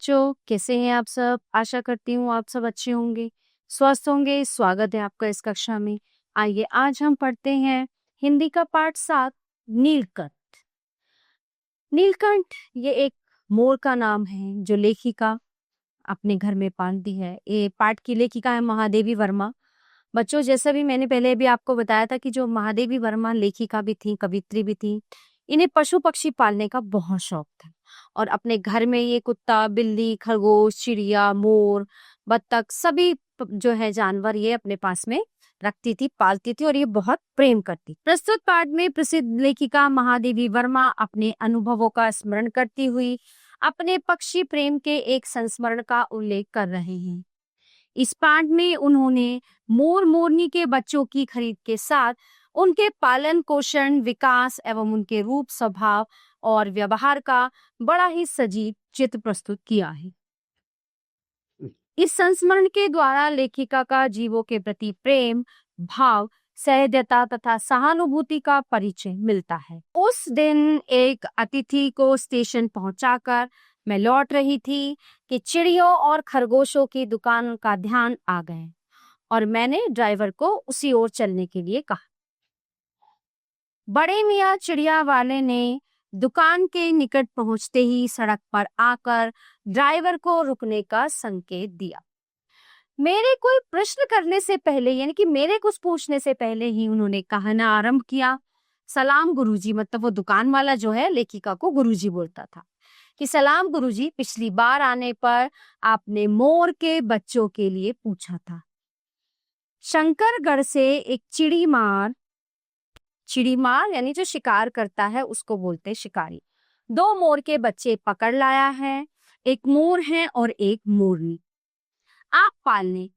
बच्चों, कैसे हैं आप सब? आशा करती हूँ आप सब अच्छे होंगे, स्वस्थ होंगे। स्वागत है आपका इस कक्षा में। आइए आज हम पढ़ते हैं हिंदी का पाठ 7 नीलकंठ। नीलकंठ ये एक मोर का नाम है जो लेखिका अपने घर में पालती है। ये पाठ की लेखिका है महादेवी वर्मा। बच्चों, जैसा भी मैंने पहले भी आपको बताया था कि जो महादेवी वर्मा लेखिका भी थी, कवित्री भी थी, इन्हें पशु पक्षी पालने का बहुत शौक था और अपने घर में ये कुत्ता, बिल्ली, खरगोश, चिड़िया, मोर, बत्तख सभी जो है जानवर ये अपने पास में रखती थी, पालती थी और ये बहुत प्रेम करती। प्रस्तुत पाठ में प्रसिद्ध लेखिका महादेवी वर्मा अपने अनुभवों का स्मरण करती हुई अपने पक्षी प्रेम के एक संस्मरण का उल्लेख कर रहे हैं। इस पाठ में उन्होंने मोर मोरनी के बच्चों की खरीद के साथ उनके पालन पोषण, विकास एवं उनके रूप, स्वभाव और व्यवहार का बड़ा ही सजीव चित्र प्रस्तुत किया है। इस संस्मरण के द्वारा लेखिका का जीवों के प्रति प्रेम, भाव, सहृदयता तथा सहानुभूति का परिचय मिलता है। उस दिन एक अतिथि को स्टेशन पहुंचाकर मैं लौट रही थी कि चिड़ियों और खरगोशों की दुकान का ध्यान आ गए और मैंने ड्राइवर को उसी ओर चलने के लिए कहा। बड़े मियाँ चिड़िया वाले ने दुकान के निकट पहुंचते ही सड़क पर आकर ड्राइवर को रुकने का संकेत दिया। मेरे कोई प्रश्न करने से पहले, यानी कि मेरे कुछ पूछने से पहले ही उन्होंने कहना आरंभ किया, सलाम गुरुजी। मतलब वो दुकान वाला जो है लेखिका को गुरुजी बोलता था कि सलाम गुरुजी, पिछली बार आने पर आपने मोर के बच्चों के लिए पूछा था। शंकरगढ़ से एक चिड़ीमार यानी जो शिकार करता है उसको बोलते शिकारी, 2 मोर के बच्चे पकड़ लाया है। एक मोर है और एक मोरनी। आप पालने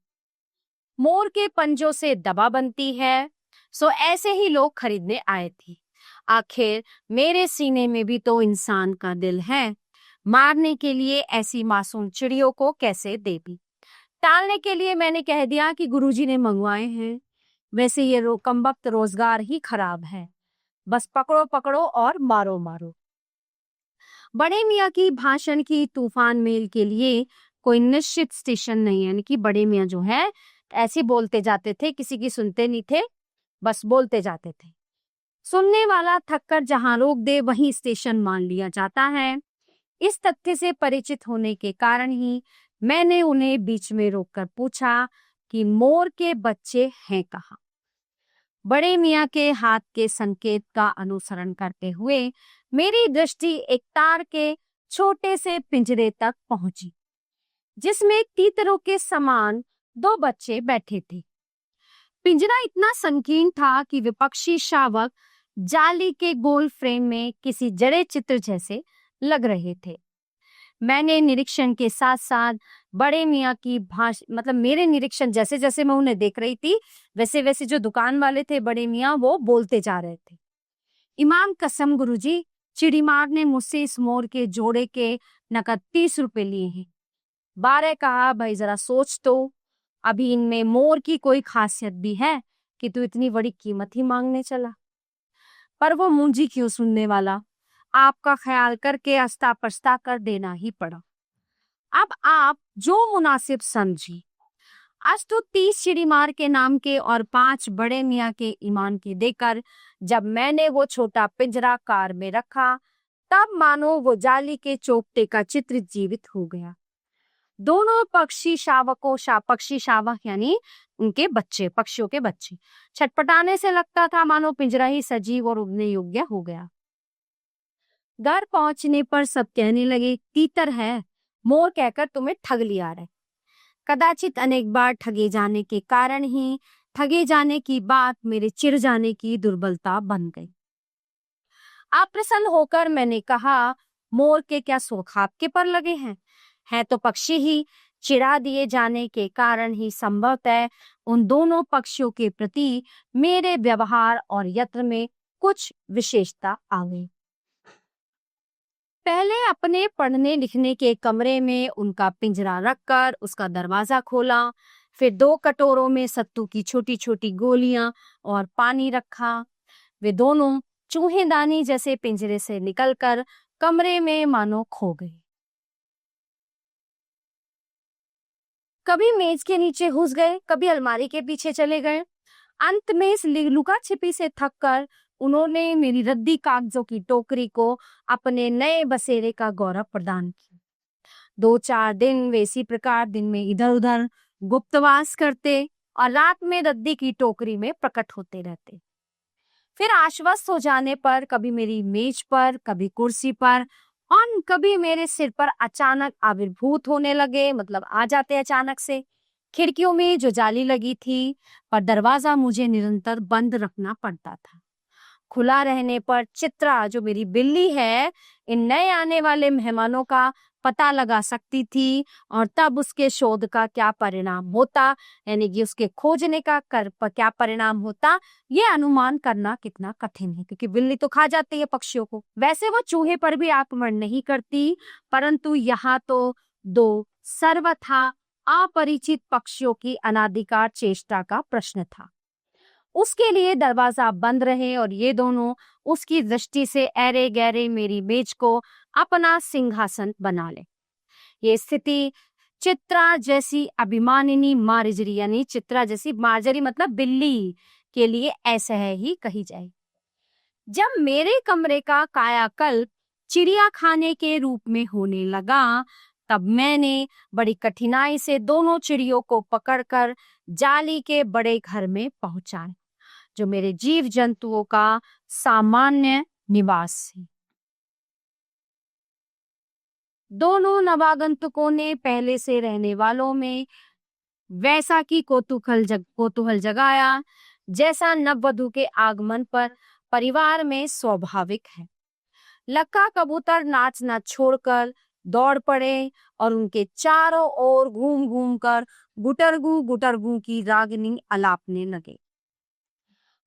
मोर के पंजों से दबा बनती है, सो ऐसे ही लोग खरीदने आए थे। आखिर मेरे सीने में भी तो इंसान का दिल है, मारने के लिए ऐसी मासूम चिड़ियों को कैसे देवी। टालने के लिए मैंने कह दिया कि गुरुजी ने मंगवाए हैं। वैसे ये कमबख्त रोजगार ही खराब है, बस पकड़ो पकड़ो और मारो मारो। बड़े मियाँ की भाषण की तूफान मेल के लिए कोई निश्चित स्टेशन नहीं है, यानी कि बड़े मियाँ जो है ऐसे बोलते जाते थे, किसी की सुनते नहीं थे, बस बोलते जाते थे। सुनने वाला थककर जहां रोक दे वहीं स्टेशन मान लिया जाता है। इस तथ्य से परिचित होने के कारण ही मैंने उन्हें बीच में रोककर पूछा कि मोर के बच्चे हैं कहाँ। बड़े मियाँ के हाथ के संकेत का अनुसरण करते हुए मेरी दृष्टि एक तार के छोटे से पिंजरे तक पहुंची, जिसमें तीतरों के समान 2 बच्चे बैठे थे। पिंजरा इतना संकीर्ण था कि विपक्षी शावक जाली के गोल फ्रेम में किसी जड़े चित्र जैसे लग रहे थे। मैंने निरीक्षण के साथ साथ बड़े मियाँ की मतलब मेरे निरीक्षण जैसे जैसे मैं उन्हें देख रही थी वैसे वैसे जो दुकान वाले थे बड़े मियाँ वो बोलते जा रहे थे। इमाम कसम गुरुजी, चिड़ीमार ने मुझसे इस मोर के जोड़े के नकद 30 रुपए लिए हैं। बारे कहा, भाई जरा सोच तो, अभी इनमें मोर की कोई खासियत भी है कि तू इतनी बड़ी कीमत ही मांगने चला। पर वो मुंजी क्यों सुनने वाला, आपका ख्याल करके अस्ता पछता कर देना ही पड़ा। अब आप जो मुनासिब समझी। आज तो 30 चिड़ीमार के नाम के और 5 बड़े मियाँ के ईमान के देकर जब मैंने वो छोटा पिंजरा कार में रखा, तब मानो वो जाली के चौपटे का चित्र जीवित हो गया। दोनों पक्षी शावक यानी उनके बच्चे, पक्षियों के बच्चे छटपटाने से लगता था मानो पिंजरा ही सजीव और उड़ने योग्य हो गया। घर पहुंचने पर सब कहने लगे, तीतर है, मोर कहकर तुम्हें ठग लिया रे। कदाचित अनेक बार ठगे जाने के कारण ही ठगे जाने की बात मेरे चिढ़ जाने की दुर्बलता बन गई। अप्रसन्न होकर मैंने कहा, मोर के क्या शौक आपके पर लगे हैं? है तो पक्षी ही, चिढ़ा दिए जाने के कारण ही संभवतः उन दोनों पक्षियों के प्रति मेरे व्यवहार और यत्न में कुछ विशेषता आ गई। पहले अपने पढ़ने लिखने के कमरे में उनका पिंजरा रखकर उसका दरवाजा खोला, फिर 2 कटोरों में सत्तू की छोटी छोटी गोलियां और पानी रखा। वे दोनों चूहेदानी जैसे पिंजरे से निकलकर कमरे में मानो खो गए। कभी मेज के नीचे घुस गए, कभी अलमारी के पीछे चले गए। अंत में इस लुका छिपी से थक कर उन्होंने मेरी रद्दी कागजों की टोकरी को अपने नए बसेरे का गौरव प्रदान किया। 2-4 दिन वे इसी प्रकार दिन में इधर उधर गुप्तवास करते और रात में रद्दी की टोकरी में प्रकट होते रहते। फिर आश्वस्त हो जाने पर कभी मेरी मेज पर, कभी कुर्सी पर और कभी मेरे सिर पर अचानक आविर्भूत होने लगे, मतलब आ जाते अचानक से। खिड़कियों में जो जाली लगी थी, पर दरवाजा मुझे निरंतर बंद रखना पड़ता था। खुला रहने पर चित्रा, जो मेरी बिल्ली है, इन नए आने वाले मेहमानों का पता लगा सकती थी और तब उसके शोध का क्या परिणाम होता, यानी कि उसके खोजने का क्या परिणाम होता, ये अनुमान करना कितना कठिन है, क्योंकि बिल्ली तो खा जाती है पक्षियों को। वैसे वो चूहे पर भी आक्रमण नहीं करती, परंतु यहाँ तो 2 सर्वथा अपरिचित पक्षियों की अनाधिकार चेष्टा का प्रश्न था। उसके लिए दरवाजा बंद रहे और ये दोनों उसकी दृष्टि से ऐरे गहरे मेरी मेज को अपना सिंहासन बना ले। ये स्थिति चित्रा जैसी अभिमानिनी मार्जरी, यानी चित्रा जैसी, मार्जरी मतलब बिल्ली, के लिए ऐसे ही कही जाए। जब मेरे कमरे का कायाकल्प चिड़िया खाने के रूप में होने लगा, तब मैंने बड़ी कठिनाई से दोनों चिड़ियों को पकड़कर जाली के बड़े घर में पहुंचाया, जो मेरे जीव जंतुओं का सामान्य निवास है। दोनों नवागंतुकों ने पहले से रहने वालों में वैसा की कौतूहल जगाया जैसा नववधु के आगमन पर परिवार में स्वाभाविक है। लक्का कबूतर नाचना छोड़कर दौड़ पड़े और उनके चारों ओर घूम घूम कर गुटरगू गुटरगू की रागनी अलापने लगे।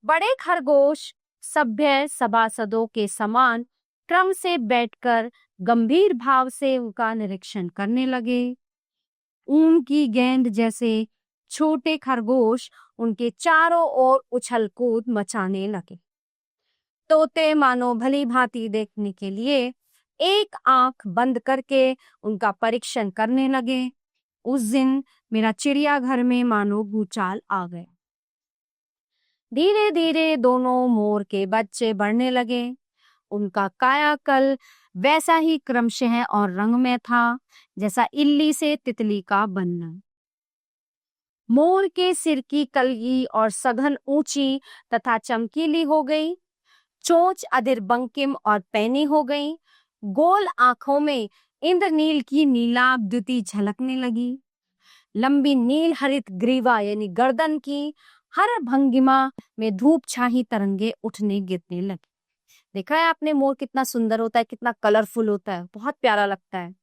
बड़े खरगोश सभ्य सभासदों के समान क्रम से बैठकर गंभीर भाव से उनका निरीक्षण करने लगे। ऊन की गेंद जैसे छोटे खरगोश उनके चारों ओर उछल कूद मचाने लगे। तोते मानो भली भांति देखने के लिए एक आंख बंद करके उनका परीक्षण करने लगे। उस दिन मेरा चिड़ियाघर में मानो भूचाल आ गया। धीरे धीरे दोनों मोर के बच्चे बढ़ने लगे। उनका कायाकल्प वैसा ही क्रमशः और रंग में था जैसा इल्ली से तितली का बनना। मोर के सिर की कलगी और सघन ऊंची तथा चमकीली हो गई। चोंच अधीर बंकिम और पैनी हो गई। गोल आंखों में इंद्रनील की नीलाभ द्युति झलकने लगी। लंबी नील हरित ग्रीवा यानी गर्दन की हर भंगिमा में धूप छाही तरंगे उठने गिरने लगी। देखा है आपने मोर कितना सुंदर होता है, कितना कलरफुल होता है, बहुत प्यारा लगता है।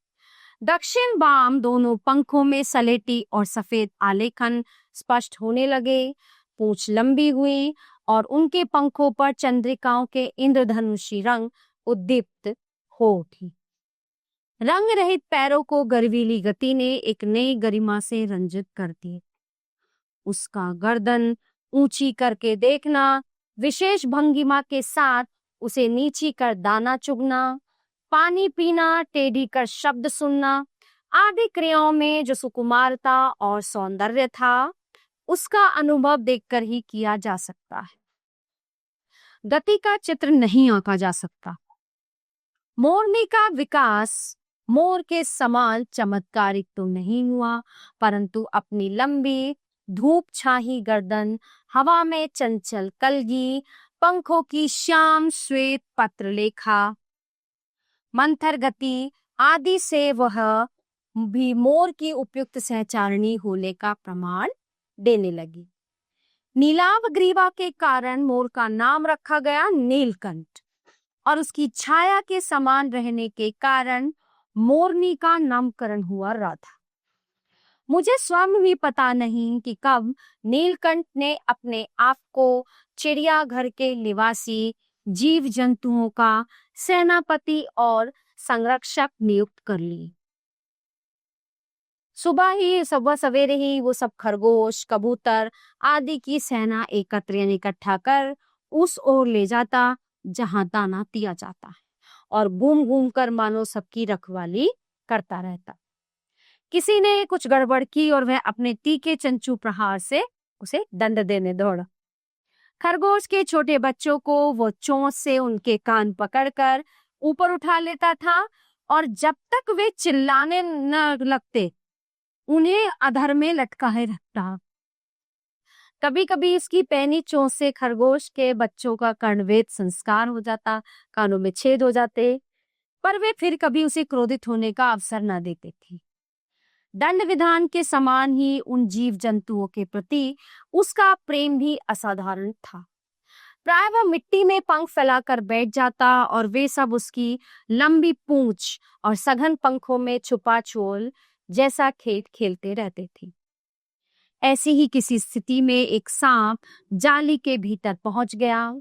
दक्षिण बाम दोनों पंखों में सलेटी और सफेद आलेखन स्पष्ट होने लगे। पूंछ लंबी हुई और उनके पंखों पर चंद्रिकाओं के इंद्रधनुषी रंग उद्दीप्त हो उठी। रंग रहित पैरों को गर्वीली गति ने एक नई गरिमा से रंजित कर दिया। उसका गर्दन ऊंची करके देखना, विशेष भंगिमा के साथ उसे नीची कर दाना चुगना, पानी पीना, टेढ़ी कर शब्द सुनना आदि क्रियाओं में जो सुकुमारता और सौंदर्य था, उसका अनुभव देखकर ही किया जा सकता है। गति का चित्र नहीं आंका जा सकता। मोरनी का विकास मोर के समान चमत्कारिक तो नहीं हुआ, परंतु अपनी लंबी धूप छाही गर्दन, हवा में चंचल कलगी, पंखों की श्याम श्वेत पत्रलेखा, मंथर गति आदि से वह भी मोर की उपयुक्त सहचारिणी होने का प्रमाण देने लगी। नीलाव ग्रीवा के कारण मोर का नाम रखा गया नीलकंठ और उसकी छाया के समान रहने के कारण मोरनी का नामकरण हुआ राधा। मुझे स्वयं भी पता नहीं कि कब नीलकंठ ने अपने आप को चिड़ियाघर के निवासी जीव जंतुओं का सेनापति और संरक्षक नियुक्त कर ली। सुबह सवेरे ही वो सब खरगोश, कबूतर आदि की सेना एकत्र यानी इकट्ठा कर उस ओर ले जाता जहां दाना दिया जाता है और घूम घूम कर मानो सबकी रखवाली करता रहता। किसी ने कुछ गड़बड़ की और वह अपने तीखे चंचू प्रहार से उसे दंड देने दौड़ा। खरगोश के छोटे बच्चों को वो चोंच से उनके कान पकड़कर ऊपर उठा लेता था और जब तक वे चिल्लाने न लगते उन्हें अधर में लटकाए रखता। कभी कभी इसकी पैनी चोंच से खरगोश के बच्चों का कर्णवेध संस्कार हो जाता, कानों में छेद हो जाते, पर वे फिर कभी उसे क्रोधित होने का अवसर न देते थे। दंड विधान के समान ही उन जीव जंतुओं के प्रति उसका प्रेम भी असाधारण था। प्राय वह मिट्टी में पंख फैलाकर बैठ जाता और वे सब उसकी लंबी पूंछ और सघन पंखों में छुपा छुओल जैसा खेल खेलते रहते थे। ऐसी ही किसी स्थिति में एक सांप जाली के भीतर पहुंच गया।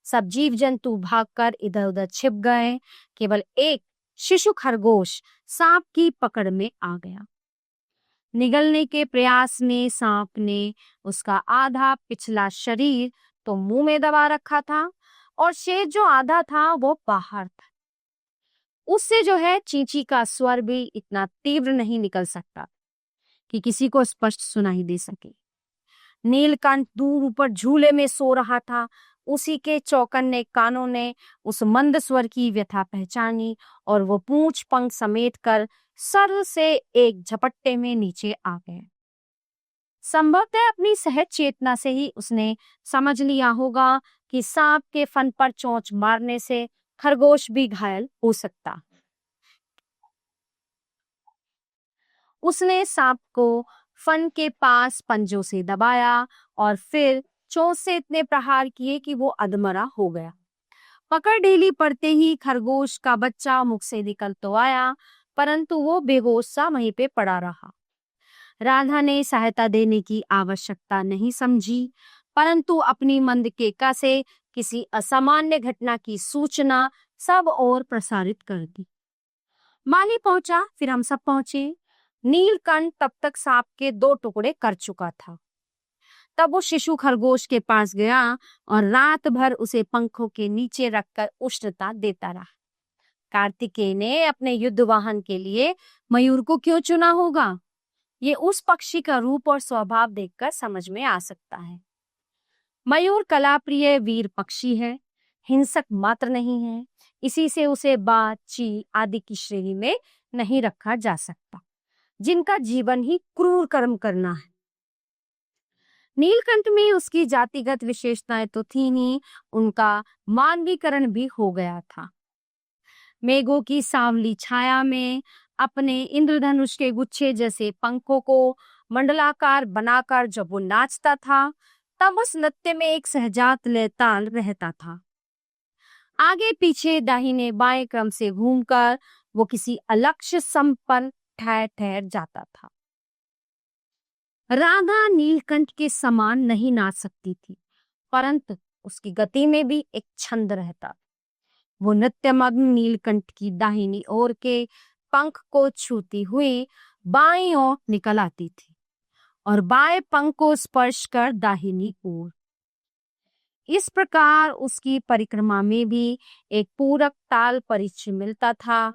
सब जीव जंतु भागकर इधर उधर छिप गए। केवल एक शिशु खरगोश सांप की पकड़ में आ गया। निगलने के प्रयास में सांप ने उसका आधा पिछला शरीर तो मुंह में दबा रखा था और शेष जो आधा था वो बाहर था। उससे जो है चींची का स्वर भी इतना तीव्र नहीं निकल सकता कि किसी को स्पष्ट सुनाई दे सके। नीलकंठ दूर ऊपर झूले में सो रहा था। उसी के चौकन्ने कानों ने उस मंद स्वर की व्यथा पहचानी और वो पूंछ पंख समेट कर सर से एक झपट्टे में नीचे आ गए। संभवतः अपनी सहज चेतना से ही उसने समझ लिया होगा कि सांप के फन पर चोंच मारने से खरगोश भी घायल हो सकता। उसने सांप को फन के पास पंजों से दबाया और फिर चोंच से इतने प्रहार किए कि वो अधमरा हो गया। पकड़ ढीली पड़ते ही खरगोश का बच्चा मुख से निकल तो आया, परंतु वो बेहोश सा वहीं पे पड़ा रहा। राधा ने सहायता देने की आवश्यकता नहीं समझी, परंतु अपनी मंदकेका से किसी असामान्य घटना की सूचना सब ओर प्रसारित कर दी। माली पहुंचा, फिर हम सब पहुंचे। नीलकंठ तब तक सांप के 2 टुकड़े कर चुका था। तब वो शिशु खरगोश के पास गया और रात भर उसे पंखों के नीचे रखकर उष्णता देता रहा। कार्तिकेय ने अपने युद्ध वाहन के लिए मयूर को क्यों चुना होगा, ये उस पक्षी का रूप और स्वभाव देखकर समझ में आ सकता है। मयूर कलाप्रिय वीर पक्षी है, हिंसक मात्र नहीं है, इसी से उसे बाज, चील आदि की श्रेणी में नहीं रखा जा सकता, जिनका जीवन ही क्रूर कर्म करना है। नीलकंठ में उसकी जातिगत विशेषताएं तो थी ही, उनका मानवीकरण भी हो गया था। मेघों की सांवली छाया में अपने इंद्रधनुष के गुच्छे जैसे पंखों को मंडलाकार बनाकर जब वो नाचता था, तब उस नृत्य में एक सहजात लय ताल रहता था। आगे पीछे दाहिने बाएं क्रम से घूमकर वो किसी अलक्ष्य संपन्न ठहर ठहर जाता था। राधा नीलकंठ के समान नहीं नाच सकती थी, परंतु उसकी गति में भी एक छंद रहता। वो नृत्यमग्न नीलकंठ की दाहिनी ओर के पंख को छूती हुई बाईं ओर निकल आती थी और बाएं पंख को स्पर्श कर दाहिनी ओर। इस प्रकार उसकी परिक्रमा में भी एक पूरक ताल परिचय मिलता था।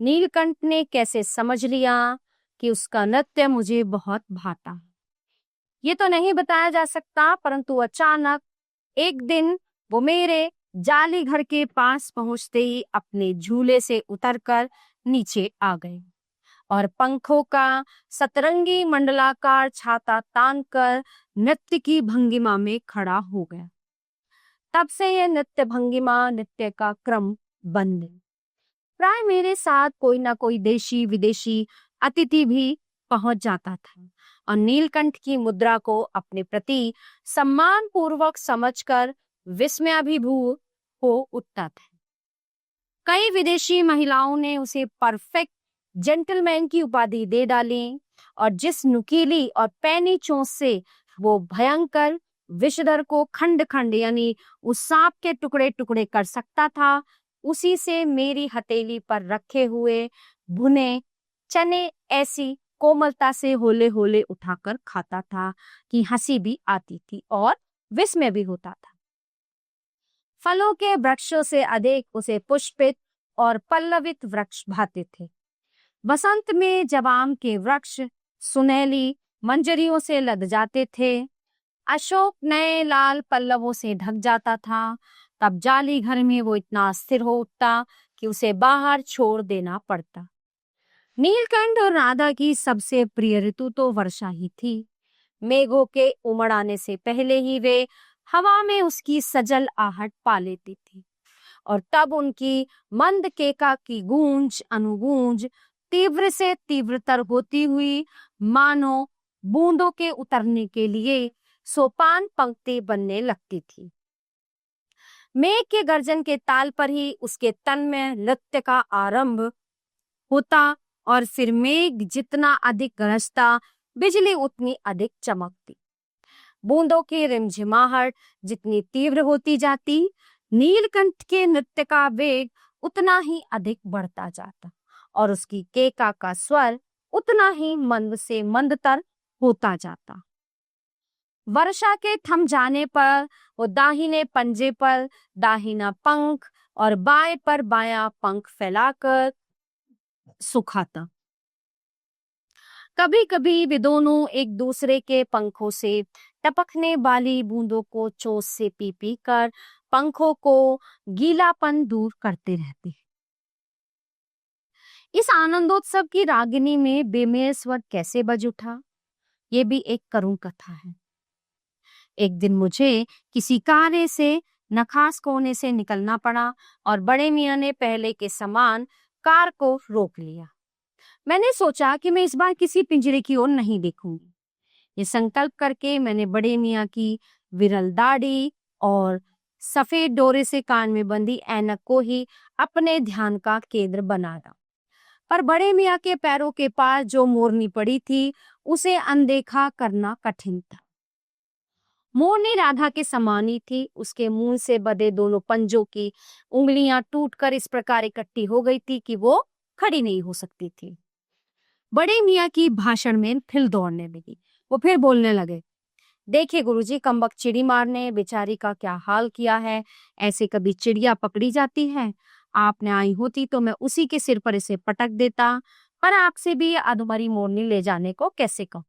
नीलकंठ ने कैसे समझ लिया कि उसका नृत्य मुझे बहुत भाता, ये तो नहीं बताया जा सकता, परंतु अचानक एक दिन वो मेरे जाली घर के पास पहुंचते ही अपने झूले से उतरकर नीचे आ गए और पंखों का सतरंगी मंडलाकार छाता तानकर नृत्य की भंगिमा में खड़ा हो गया। तब से यह नृत्य भंगिमा नृत्य का क्रम बन गई। प्राय मेरे साथ कोई ना कोई देशी विदेशी अतिथि भी पहुंच जाता था और नीलकंठ की मुद्रा को अपने प्रति सम्मान पूर्वक समझकर विस्मयाभिभूत हो उठता था। कई विदेशी महिलाओं ने उसे परफेक्ट जेंटलमैन की उपाधि दे डाली और जिस नुकीली और पैनी चोंच से वो भयंकर विषधर को खंड खंड यानी उस सांप के टुकड़े टुकड़े कर सकता था, उसी से मेरी हथेली पर रखे हुए भुने चने ऐसी कोमलता से होले होले उठाकर खाता था कि हंसी भी आती थी और विस्मय भी होता था। फलों के वृक्षों से अधिक उसे पुष्पित और पल्लवित वृक्ष भाते थे। बसंत में जब आम के वृक्ष सुनहली मंजरियों से लद जाते थे, अशोक नए लाल पल्लवों से ढक जाता था, तब जाली घर में वो इतना अस्थिर हो उठता कि उसे बाहर छोड़ देना पड़ता। नीलकंठ और राधा की सबसे प्रिय ऋतु तो वर्षा ही थी। मेघों के उमड़ आने से पहले ही वे हवा में उसकी सजल आहट पा लेती थी, और तब उनकी मंद केका की गूंज अनुगूंज तीव्र से तीव्रतर होती हुई मानो बूंदों के उतरने के लिए सोपान पंक्ति बनने लगती थी। मेघ के गर्जन के ताल पर ही उसके तन में नृत्य का आरंभ होता, और फिर मेघ जितना अधिक गरजता, बिजली उतनी अधिक चमकती। बूंदों की रिमझिमाहट जितनी तीव्र होती जाती, नीलकंठ के नृत्य का वेग उतना ही अधिक बढ़ता जाता, और उसकी केका का स्वर उतना ही मंद से मंदतर होता जाता। वर्षा के थम जाने पर वो दाहिने पंजे पर दाहिना पंख और बाएं पर बायां पंख फैलाकर सुखाता। कभी कभी वे दोनों एक दूसरे के पंखों से टपकने वाली बूंदों को चोंच से पी पी कर पंखों को गीलापन दूर करते रहते। इस आनंदोत्सव की रागिनी में बेमेल स्वर कैसे बज उठा, ये भी एक करुण कथा है। एक दिन मुझे किसी कार्य से नखास कोने से निकलना पड़ा, और बड़े मियाँ ने पहले के समान कार को रोक लिया। मैंने सोचा कि मैं इस बार किसी पिंजरे की ओर नहीं देखूंगी। ये संकल्प करके मैंने बड़े मियाँ की विरल दाढ़ी और सफेद डोरे से कान में बंधी ऐनक को ही अपने ध्यान का केंद्र बनाया। पर बड़े मियाँ के पैरों के पास जो मोरनी पड़ी थी, उसे अनदेखा करना कठिन था। मोरनी राधा के समान ही थी। उसके मुंह से बंधे दोनों पंजों की उंगलियां टूटकर इस प्रकार इकट्ठी हो गई थी कि वो खड़ी नहीं हो सकती थी। बड़े मियाँ की भाषण में फिर दौड़ने लगी। वो फिर बोलने लगे, देखिए गुरुजी, कमबख्त चिड़ी मारने बेचारी का क्या हाल किया है। ऐसे कभी चिड़िया पकड़ी जाती है? आपने आई होती तो मैं उसी के सिर पर इसे पटक देता, पर आपसे भी अधमरी मोरनी ले जाने को कैसे कहूं।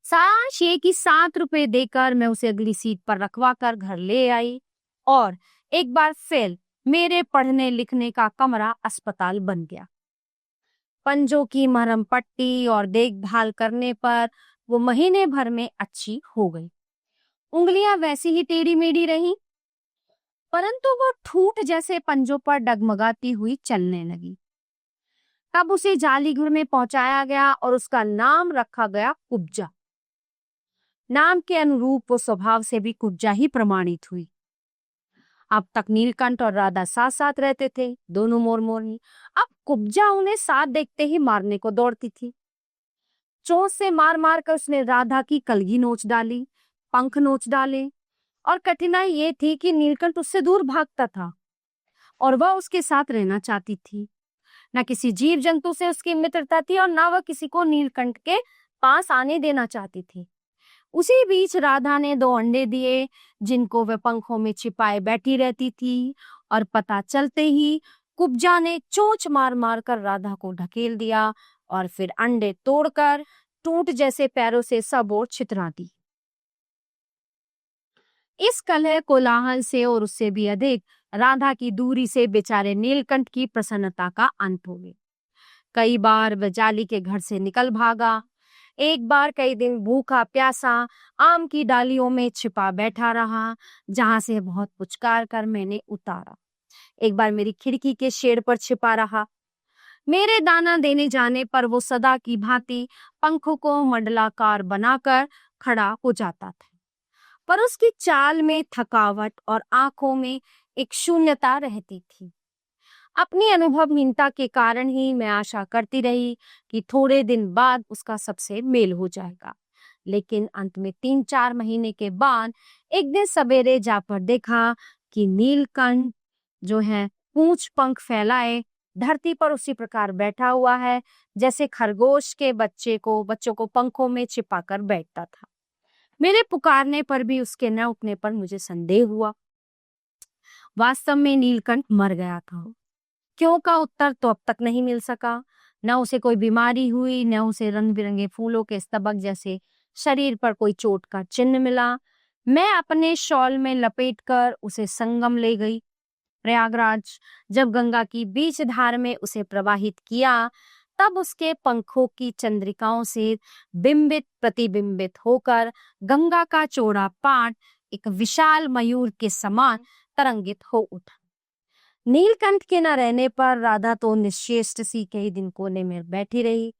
सारांश ये कि 7 रुपए देकर मैं उसे अगली सीट पर रखवा कर घर ले आई, और एक बार फिर मेरे पढ़ने लिखने का कमरा अस्पताल बन गया। पंजों की मरहम पट्टी और देखभाल करने पर वो महीने भर में अच्छी हो गई। उंगलियां वैसी ही टेढ़ी मेढ़ी रहीं, परंतु वो ठूंठ जैसे पंजों पर डगमगाती हुई चलने लगी। तब उसे जालीघर में पहुंचाया गया और उसका नाम रखा गया कुब्जा। नाम के अनुरूप वो स्वभाव से भी कुब्जा ही प्रमाणित हुई। अब तक नीलकंठ और राधा साथ साथ रहते थे, दोनों मोर मोरनी। अब कुब्जा उन्हें साथ देखते ही मारने को दौड़ती थी। चोंच से मार मार कर उसने राधा की कलगी नोच डाली, पंख नोच डाले, और कठिनाई ये थी कि नीलकंठ उससे दूर भागता था और वह उसके साथ रहना चाहती थी। न किसी जीव जंतु से उसकी मित्रता थी और न वह किसी को नीलकंठ के पास आने देना चाहती थी। उसी बीच राधा ने 2 अंडे दिए, जिनको वह पंखों में छिपाए बैठी रहती थी, और पता चलते ही कुब्जा ने चोंच मार मार कर राधा को ढकेल दिया और फिर अंडे तोड़कर टूट जैसे पैरों से सब ओर छितरा दी। इस कलह कोलाहल से और उससे भी अधिक राधा की दूरी से बेचारे नीलकंठ की प्रसन्नता का अंत हो गया। कई बार वह जाली के घर से निकल भागा। एक बार कई दिन भूखा प्यासा आम की डालियों में छिपा बैठा रहा, जहां से बहुत पुचकार कर मैंने उतारा। एक बार मेरी खिड़की के शेड पर छिपा रहा। मेरे दाना देने जाने पर वो सदा की भांति पंखों को मंडलाकार बनाकर खड़ा हो जाता था, पर उसकी चाल में थकावट और आंखों में एक शून्यता रहती थी। अपनी अनुभवहीनता के कारण ही मैं आशा करती रही कि थोड़े दिन बाद उसका सबसे मेल हो जाएगा, लेकिन अंत में 3-4 महीने के बाद एक दिन सवेरे जा पर देखा कि नीलकंठ जो है पूंछ पंख फैलाए धरती पर उसी प्रकार बैठा हुआ है जैसे खरगोश के बच्चों को पंखों में छिपाकर बैठता था। मेरे पुकारने पर भी उसके न उठने पर मुझे संदेह हुआ। वास्तव में नीलकंठ मर गया था। क्यों का उत्तर तो अब तक नहीं मिल सका। न उसे कोई बीमारी हुई, न उसे रंग बिरंगे फूलों के स्तबक जैसे शरीर पर कोई चोट का चिन्ह मिला। मैं अपने शॉल में लपेटकर उसे संगम ले गई। प्रयागराज जब गंगा की बीच धार में उसे प्रवाहित किया, तब उसके पंखों की चंद्रिकाओं से बिंबित प्रतिबिंबित होकर गंगा का चौड़ा पाट एक विशाल मयूर के समान तरंगित हो उठा। नीलकंठ के न रहने पर राधा तो निश्चेष्ट सी कई दिन कोने में बैठी रही।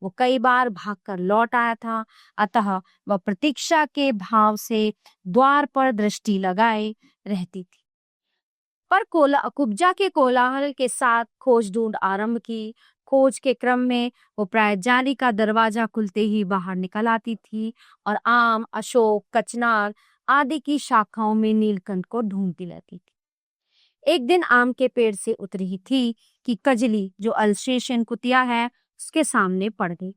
वो कई बार भागकर लौट आया था, अतः वह प्रतीक्षा के भाव से द्वार पर दृष्टि लगाए रहती थी। पर कुब्जा के कोलाहल के साथ खोज ढूंढ आरंभ की। खोज के क्रम में वो प्राय जाली का दरवाजा खुलते ही बाहर निकल आती थी और आम, अशोक, कचनार आदि की शाखाओं में नीलकंठ को ढूंढती रहती थी। एक दिन आम के पेड़ से उतरी थी कि कजली, जो अल्सेशियन कुतिया है, उसके सामने पड़ गई।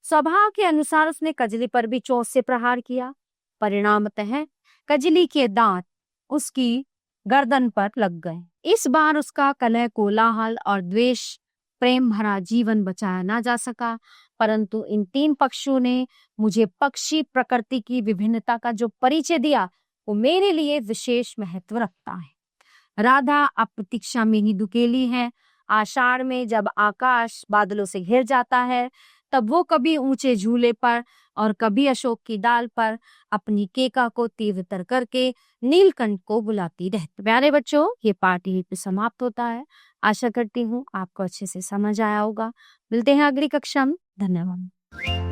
स्वभाव के अनुसार उसने कजली पर भी चोंच से प्रहार किया। परिणामतः कजली के दांत उसकी गर्दन पर लग गए। इस बार उसका कलह, कोलाहल और द्वेष प्रेम भरा जीवन बचाया ना जा सका, परंतु इन 3 पक्षियों ने मुझे पक्षी प्रकृति की विभिन्नता का जो परिचय दिया, वो मेरे लिए विशेष महत्व रखता है। राधा अब प्रतीक्षा में ही दुकेली है। आषाढ़ में जब आकाश बादलों से घिर जाता है, तब वो कभी ऊंचे झूले पर और कभी अशोक की डाल पर अपनी केका को तीव्रतर करके नीलकंठ को बुलाती रहती। प्यारे बच्चों, ये पाठ यहीं पे समाप्त होता है। आशा करती हूँ आपको अच्छे से समझ आया होगा। मिलते हैं अगली कक्षा में। धन्यवाद।